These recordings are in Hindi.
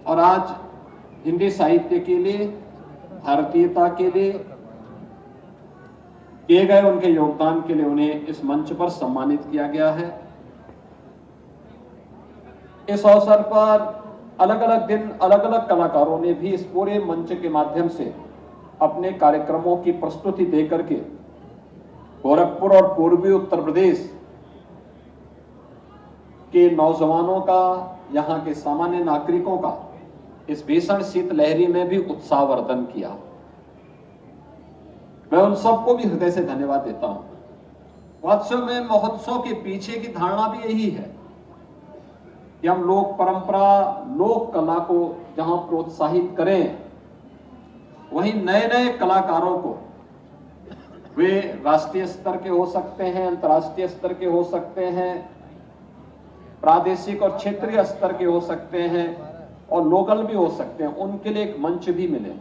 और आज हिंदी साहित्य के लिए, भारतीयता के लिए किए गए उनके योगदान के लिए उन्हें इस मंच पर सम्मानित किया गया है। इस अवसर पर अलग अलग दिन अलग अलग कलाकारों ने भी इस पूरे मंच के माध्यम से अपने कार्यक्रमों की प्रस्तुति देकर के गोरखपुर और पूर्वी उत्तर प्रदेश के नौजवानों का, यहां के सामान्य नागरिकों का इस भीषण शीतलहरी में भी उत्साहवर्धन किया। मैं उन सबको भी हृदय से धन्यवाद देता हूं। वास्तव में महोत्सव के पीछे की धारणा भी यही है कि हम लोक परंपरा, लोक कला को जहां प्रोत्साहित करें, वहीं नए नए कलाकारों को, वे राष्ट्रीय स्तर के हो सकते हैं, अंतर्राष्ट्रीय स्तर के हो सकते हैं, प्रादेशिक और क्षेत्रीय स्तर के हो सकते हैं और लोकल भी हो सकते हैं, उनके लिए एक मंच भी मिले।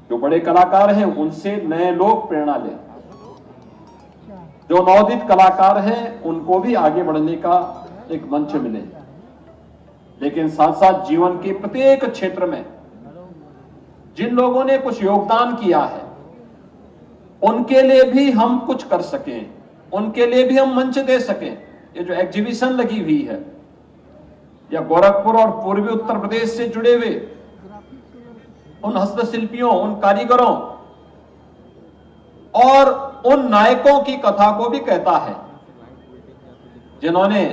जो बड़े कलाकार हैं उनसे नए लोग प्रेरणा लें, जो नवोदित कलाकार हैं उनको भी आगे बढ़ने का एक मंच मिले। लेकिन साथ साथ जीवन के प्रत्येक क्षेत्र में जिन लोगों ने कुछ योगदान किया है उनके लिए भी हम कुछ कर सकें, उनके लिए भी हम मंच दे सकें। ये जो एग्जीबिशन लगी हुई है, या गोरखपुर और पूर्वी उत्तर प्रदेश से जुड़े हुए उन हस्तशिल्पियों, उन कारीगरों और उन नायकों की कथा को भी कहता है जिन्होंने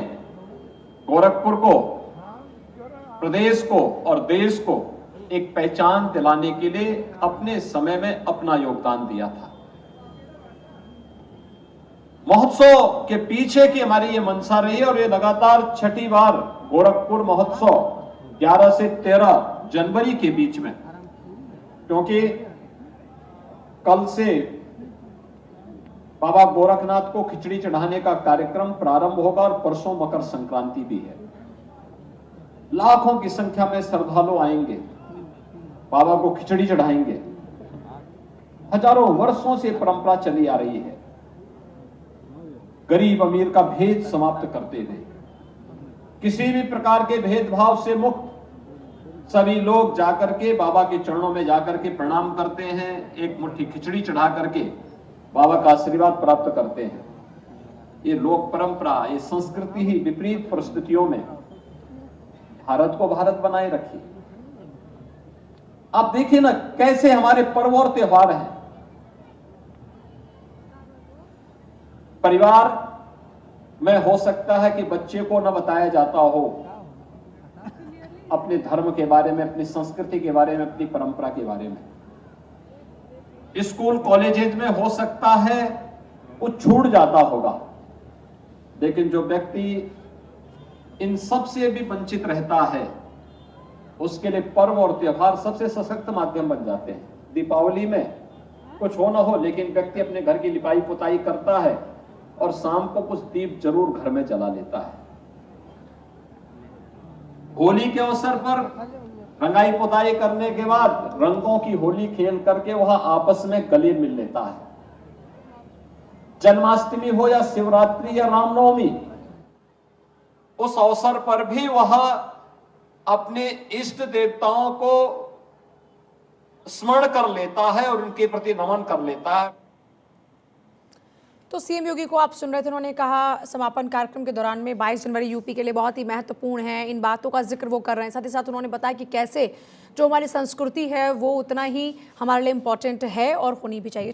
गोरखपुर को, प्रदेश को और देश को एक पहचान दिलाने के लिए अपने समय में अपना योगदान दिया था। महोत्सव के पीछे की हमारी ये मंशा रही है और ये लगातार छठी बार गोरखपुर महोत्सव 11 से 13 जनवरी के बीच में, क्योंकि कल से बाबा गोरखनाथ को खिचड़ी चढ़ाने का कार्यक्रम प्रारंभ होगा और परसों मकर संक्रांति भी है। लाखों की संख्या में श्रद्धालु आएंगे, बाबा को खिचड़ी चढ़ाएंगे। हजारों वर्षों से परंपरा चली आ रही है, गरीब अमीर का भेद समाप्त करते हुए, किसी भी प्रकार के भेदभाव से मुक्त सभी लोग जाकर के बाबा के चरणों में जाकर के प्रणाम करते हैं, एक मुट्ठी खिचड़ी चढ़ा करके बाबा का आशीर्वाद प्राप्त करते हैं। ये लोक परंपरा, ये संस्कृति ही विपरीत परिस्थितियों में भारत को भारत बनाए रखी। आप देखिए ना कैसे हमारे पर्व और त्योहार हैं। परिवार में हो सकता है कि बच्चे को न बताया जाता हो अपने धर्म के बारे में, अपनी संस्कृति के बारे में, अपनी परंपरा के बारे में। स्कूल कॉलेजेस में हो सकता है कुछ छूट जाता होगा, लेकिन जो व्यक्ति इन सब से भी वंचित रहता है उसके लिए पर्व और त्योहार सबसे सशक्त माध्यम बन जाते हैं। दीपावली में कुछ हो ना हो, लेकिन व्यक्ति अपने घर की लिपाई पुताई करता है और शाम को कुछ दीप जरूर घर में जला लेता है। होली के अवसर पर रंगाई पुताई करने के बाद रंगों की होली खेल करके वह आपस में गले मिल लेता है। जन्माष्टमी हो या शिवरात्रि या रामनवमी, उस अवसर पर भी वह अपने इष्ट देवताओं को स्मरण कर लेता है और उनके प्रति नमन कर लेता है। तो सीएम योगी को आप सुन रहे थे, उन्होंने कहा समापन कार्यक्रम के दौरान में 22 जनवरी यूपी के लिए बहुत ही महत्वपूर्ण है, इन बातों का जिक्र वो कर रहे हैं। साथ ही साथ उन्होंने बताया कि कैसे जो हमारी संस्कृति है वो उतना ही हमारे लिए इम्पोर्टेंट है और होनी भी चाहिए।